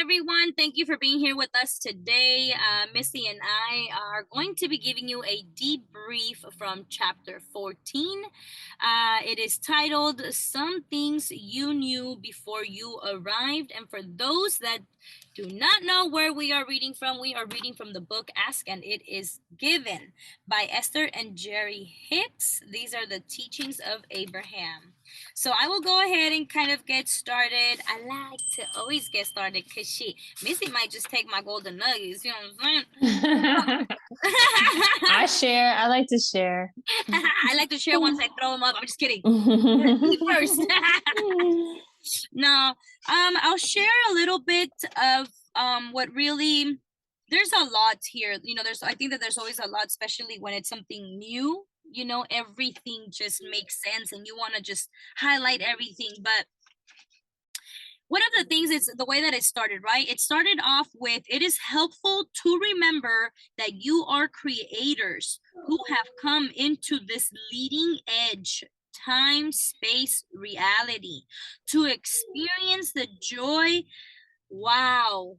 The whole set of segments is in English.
everyone. Thank you for being here with us today. Missy and I are going to be giving you a debrief from chapter 14. It is titled Some Things You Knew Before You Arrived. And for those that do not know where we are reading from, we are reading from the book Ask and It Is Given by Esther and Jerry Hicks. These are the teachings of Abraham. So I will go ahead and kind of get started. I like to always get started because Missy might just take my golden nuggets. You know what I'm saying? I share. I like to share. I like to share once I throw them up. I'm just kidding. Eat first. No, I'll share a little bit of what really. There's a lot here. You know, I think that there's always a lot, especially when it's something new. You know, everything just makes sense and you want to just highlight everything. But one of the things is the way that it started, right? It started off with, it is helpful to remember that you are creators who have come into this leading edge time, space, reality to experience the joy, wow,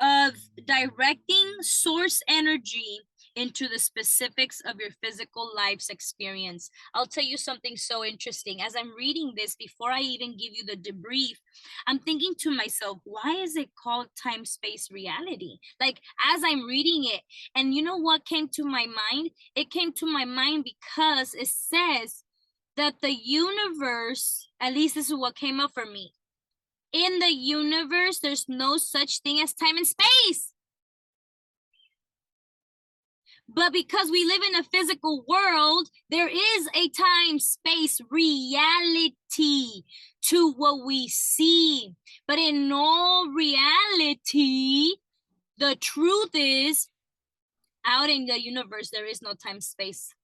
of directing source energy into the specifics of your physical life's experience. I'll tell you something so interesting. As I'm reading this, before I even give you the debrief, I'm thinking to myself, why is it called time space reality? Like, as I'm reading it, and you know what came to my mind? It came to my mind because it says that the universe, at least this is what came up for me, in the universe, there's no such thing as time and space. But because we live in a physical world, there is a time-space reality to what we see. But in all reality, the truth is, out in the universe, there is no time-space.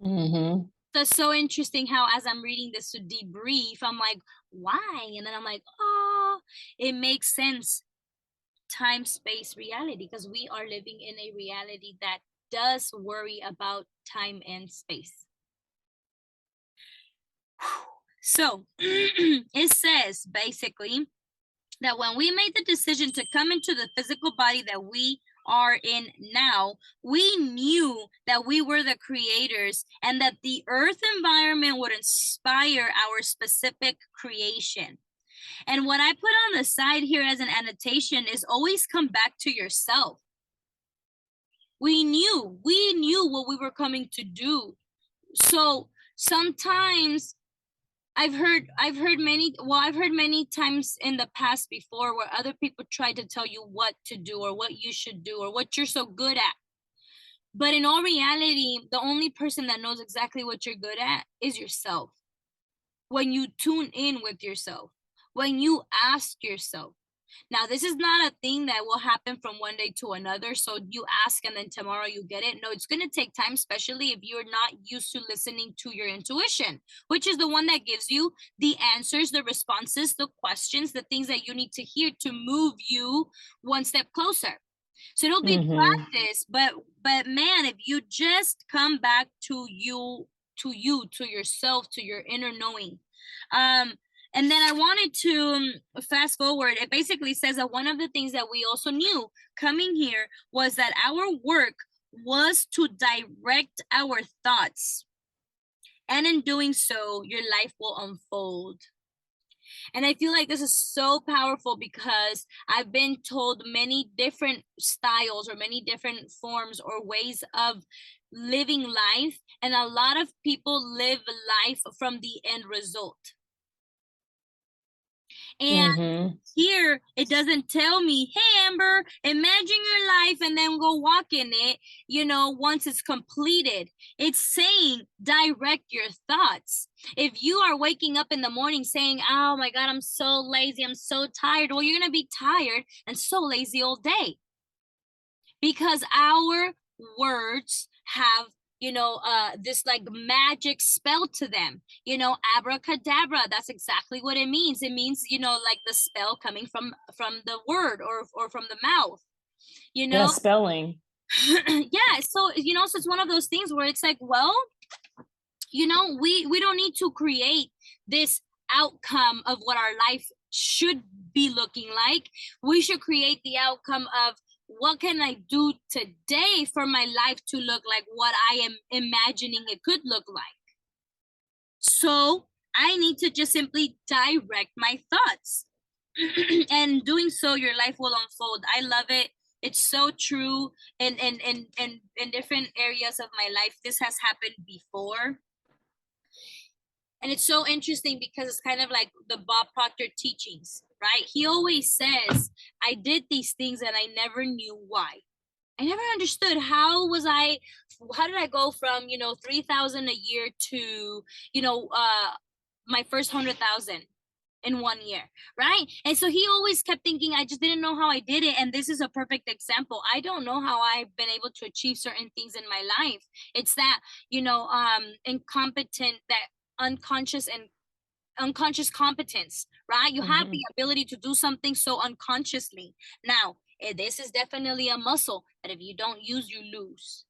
Mm-hmm. That's so interesting how as I'm reading this to debrief, I'm like, why? And then I'm like, oh, it makes sense. Time, space, reality, because we are living in a reality that does worry about time and space. So it says basically that when we made the decision to come into the physical body that we are in now, we knew that we were the creators and that the earth environment would inspire our specific creation. And what I put on the side here as an annotation is always come back to yourself. We knew what we were coming to do. So sometimes I've heard many times in the past before where other people try to tell you what to do or what you should do or what you're so good at. But in all reality, the only person that knows exactly what you're good at is yourself. When you tune in with yourself, when you ask yourself. Now, this is not a thing that will happen from one day to another. So you ask and then tomorrow you get it. No, it's going to take time, especially if you're not used to listening to your intuition, which is the one that gives you the answers, the responses, the questions, the things that you need to hear to move you one step closer. So it'll be practice, but man, if you just come back to yourself, to your inner knowing. And then I wanted to fast forward. It basically says that one of the things that we also knew coming here was that our work was to direct our thoughts. And in doing so, your life will unfold. And I feel like this is so powerful because I've been told many different styles or many different forms or ways of living life. And a lot of people live life from the end result. And here it doesn't tell me, hey, Amber, imagine your life and then go walk in it, you know, once it's completed. It's saying direct your thoughts. If you are waking up in the morning saying, oh my God, I'm so lazy, I'm so tired. Well, you're going to be tired and so lazy all day. Because our words have this like magic spell to them, abracadabra. That's exactly what it means. It means, like the spell coming from the word or from the mouth, Yeah, spelling. Yeah. So, so it's one of those things where it's like, well, we don't need to create this outcome of what our life should be looking like. We should create the outcome of what can I do today for my life to look like what I am imagining it could look like. So I need to just simply direct my thoughts. And doing so, your life will unfold. I love it. It's so true. And in different areas of my life, this has happened before. And it's so interesting because it's kind of like the Bob Proctor teachings, right? He always says, I did these things and I never knew why. I never understood how did I go from, 3,000 a year to, my first 100,000 in 1 year, right? And so he always kept thinking, I just didn't know how I did it. And this is a perfect example. I don't know how I've been able to achieve certain things in my life. It's that, incompetent, that unconscious competence, right? You have the ability to do something so unconsciously. Now, this is definitely a muscle that if you don't use, you lose.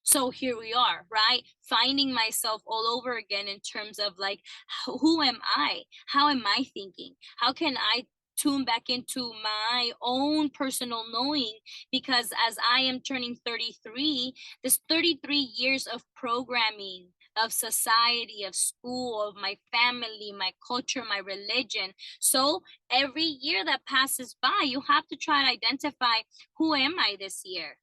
So here we are, right? Finding myself all over again in terms of like, who am I? How am I thinking? How can I tune back into my own personal knowing? Because as I am turning 33, this 33 years of programming, of society, of school, of my family, my culture, my religion. So every year that passes by, you have to try to identify, who am I this year?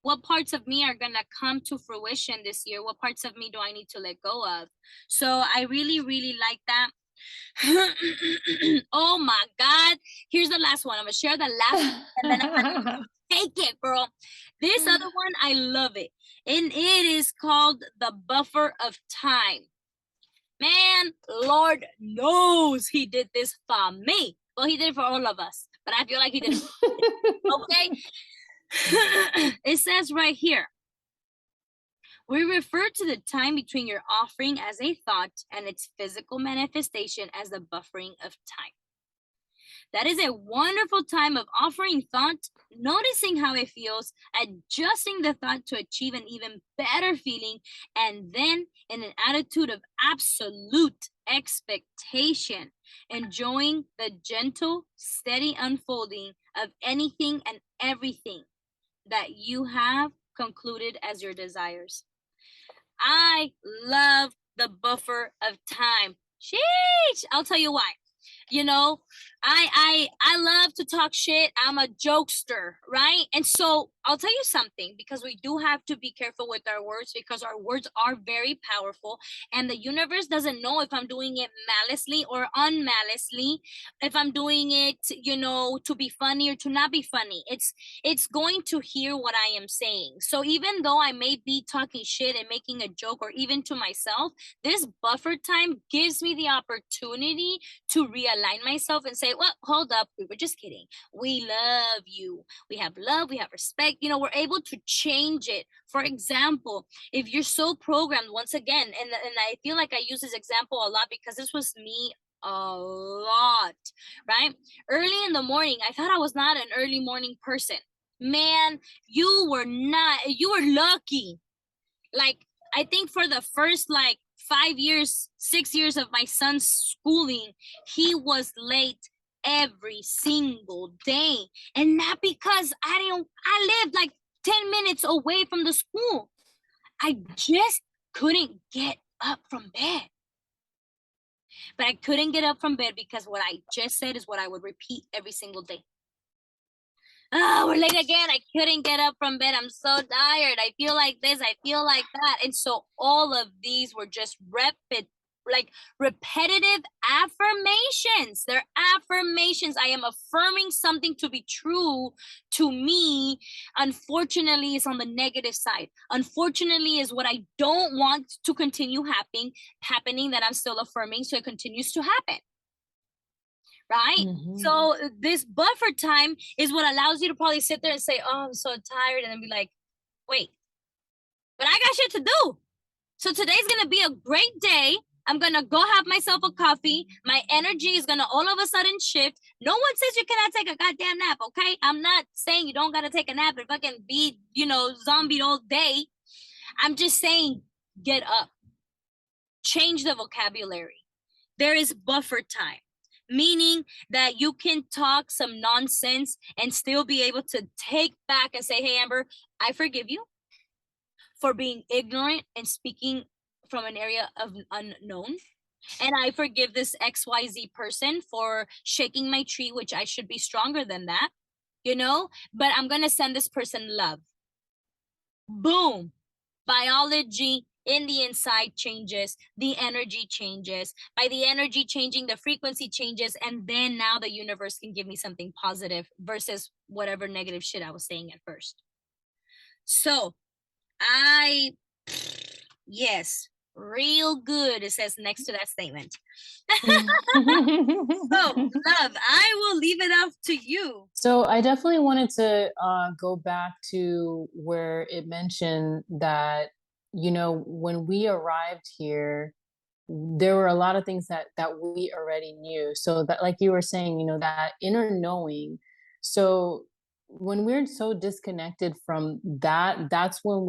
What parts of me are going to come to fruition this year? What parts of me do I need to let go of? So I really, really like that. Oh my God. Here's the last one. I'm going to share the last one and then I'm going to take it, girl. This other one, I love it. And it is called the buffer of time. Man, Lord knows he did this for me. Well, he did it for all of us, but I feel like he did it for me. Okay. It says right here, we refer to the time between your offering as a thought and its physical manifestation as the buffering of time. That is a wonderful time of offering thought, noticing how it feels, adjusting the thought to achieve an even better feeling, and then in an attitude of absolute expectation, enjoying the gentle, steady unfolding of anything and everything that you have concluded as your desires. I love the buffer of time. Sheesh! I'll tell you why. I love to talk shit. I'm a jokester, right? And so I'll tell you something, because we do have to be careful with our words, because our words are very powerful, and the universe doesn't know if I'm doing it maliciously or unmaliciously, if I'm doing it, to be funny or to not be funny. It's going to hear what I am saying. So even though I may be talking shit and making a joke, or even to myself, this buffer time gives me the opportunity to realign myself and say, well, hold up, we were just kidding. We love you. We have love, we have respect. We're able to change it. For example, if you're so programmed, once again, and I feel like I use this example a lot because this was me a lot, right? Early in the morning, I thought I was not an early morning person. Man, you were lucky. Like, I think for the first 5 years, 6 years of my son's schooling, he was late every single day. And not because I lived 10 minutes away from the school. I just couldn't get up from bed. But I couldn't get up from bed because what I just said is what I would repeat every single day. Oh, we're late again. I couldn't get up from bed. I'm so tired. I feel like this. I feel like that. And so all of these were just repetitive affirmations. They're affirmations. I am affirming something to be true to me. Unfortunately, it's on the negative side. Unfortunately, is what I don't want to continue happening that I'm still affirming, so it continues to happen. Right? So this buffer time is what allows you to probably sit there and say, oh, I'm so tired, and then be like, wait, but I got shit to do. So today's gonna be a great day. I'm gonna go have myself a coffee. My energy is gonna all of a sudden shift. No one says you cannot take a goddamn nap, okay? I'm not saying you don't gotta take a nap and fucking be, zombied all day. I'm just saying, get up. Change the vocabulary. there is buffer time, meaning that you can talk some nonsense and still be able to take back and say, hey, Amber, I forgive you for being ignorant and speaking from an area of unknown. And I forgive this XYZ person for shaking my tree, which I should be stronger than that, but I'm going to send this person love. Boom. Biology in the inside changes, the energy changes. By the energy changing, the frequency changes, and then now the universe can give me something positive versus whatever negative shit I was saying at first. So yes, real good, it says next to that statement. So, love, I will leave it up to you. So I definitely wanted to go back to where it mentioned that, when we arrived here, there were a lot of things that we already knew. So that, like you were saying, that inner knowing. So when we're so disconnected from that, that's when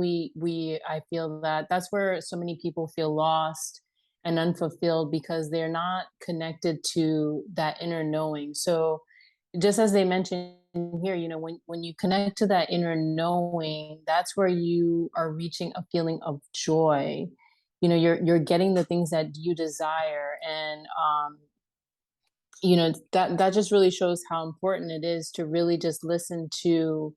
I feel that that's where so many people feel lost and unfulfilled, because they're not connected to that inner knowing. So just as they mentioned here, when you connect to that inner knowing, that's where you are reaching a feeling of joy. You're getting the things that you desire. And that just really shows how important it is to really just listen to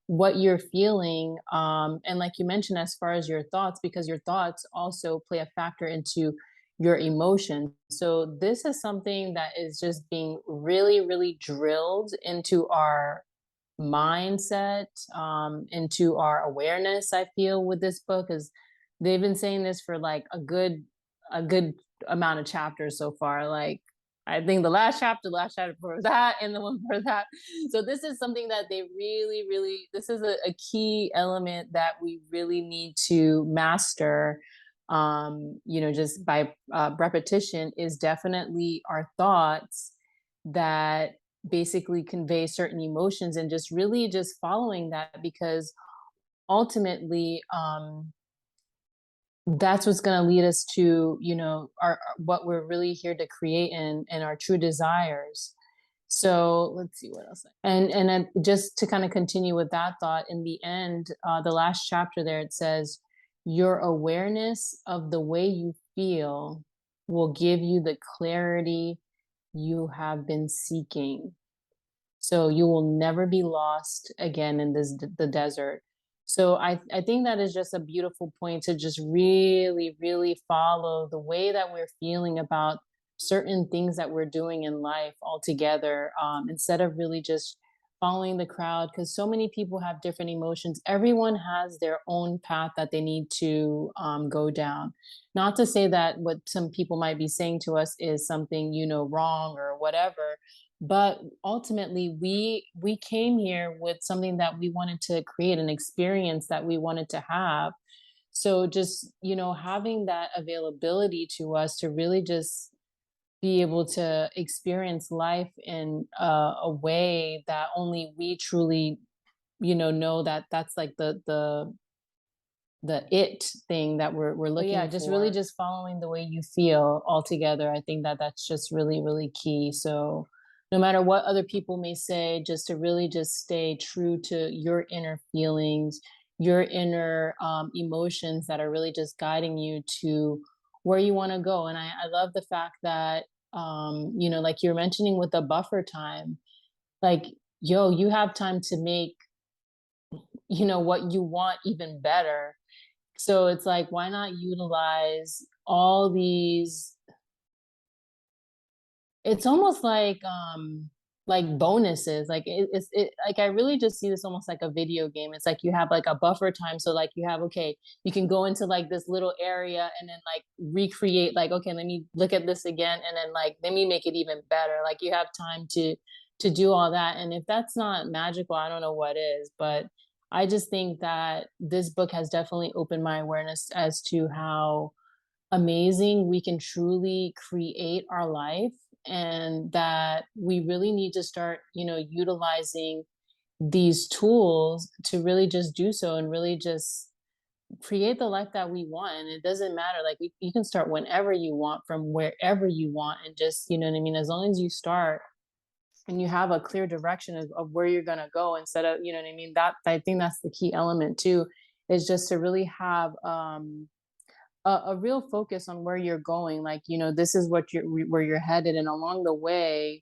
what you're feeling. And like you mentioned, as far as your thoughts, because your thoughts also play a factor into your emotions. So this is something that is just being really, really drilled into our mindset, into our awareness, I feel, with this book, is they've been saying this for like a good amount of chapters so far. Like, I think the last chapter for that, and the one for that. So this is something that they really, really, this is a key element that we really need to master. Just by repetition, is definitely our thoughts that basically convey certain emotions, and just really just following that, because ultimately, that's what's going to lead us to, our what we're really here to create, and our true desires. So let's see what else. And then just to kind of continue with that thought, in the end, the last chapter there, it says, your awareness of the way you feel will give you the clarity you have been seeking. So you will never be lost again in the desert. So I think that is just a beautiful point, to just really, really follow the way that we're feeling about certain things that we're doing in life altogether, instead of really just following the crowd, because so many people have different emotions. Everyone has their own path that they need to go down. Not to say that what some people might be saying to us is something, wrong or whatever, but ultimately we came here with something that we wanted to create, an experience that we wanted to have. So just, having that availability to us to really just be able to experience life in a way that only we truly, know that that's like the it thing that we're looking for. Yeah, just really just following the way you feel altogether. I think that that's just really, really key. So no matter what other people may say, just to really just stay true to your inner feelings, your inner emotions that are really just guiding you to where you want to go. And I love the fact that, like you're mentioning with the buffer time, like, yo, you have time to make, what you want even better. So it's like, why not utilize all these? It's almost like bonuses. Like like, I really just see this almost like a video game. It's like you have like a buffer time. So like you have, okay, you can go into like this little area and then like recreate, like, okay, let me look at this again, and then like let me make it even better. Like you have time to do all that. And if that's not magical, I don't know what is. But I just think that this book has definitely opened my awareness as to how amazing we can truly create our life, and that we really need to start, utilizing these tools to really just do so, and really just create the life that we want, and it doesn't matter, like, you can start whenever you want from wherever you want, and just, you know what I mean, as long as you start and you have a clear direction of where you're going to go, instead of, you know what I mean, that I think that's the key element too, is just to really have a real focus on where you're going, like, you know, this is what where you're headed, and along the way,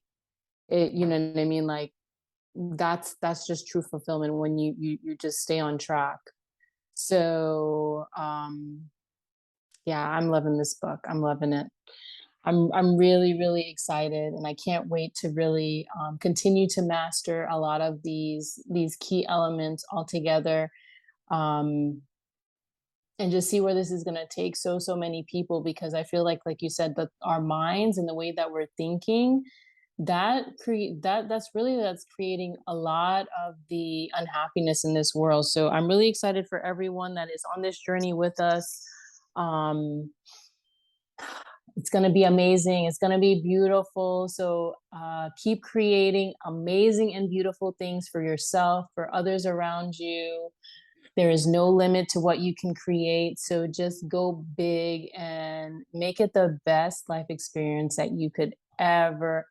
it, you know what I mean, like, that's just true fulfillment when you just stay on track. So yeah, I'm loving this book, I'm loving it. I'm really, really excited, and I can't wait to really continue to master a lot of these key elements altogether, um, and just see where this is going to take so many people. Because I feel like you said, that our minds and the way that we're thinking, that's creating a lot of the unhappiness in this world. So I'm really excited for everyone that is on this journey with us. Um, it's going to be amazing. It's going to be beautiful. So keep creating amazing and beautiful things for yourself, for others around you. There is no limit to what you can create. So just go big and make it the best life experience that you could ever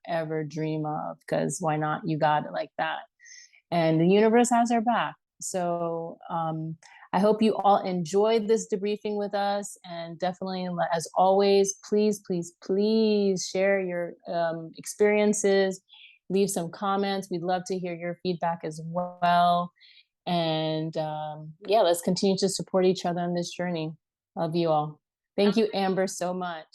dream of. Because why not? You got it like that. And the universe has our back. So I hope you all enjoyed this debriefing with us. And definitely, as always, please share your experiences, leave some comments. We'd love to hear your feedback as well. And yeah, let's continue to support each other on this journey. Love you all. Thank you, Amber, so much.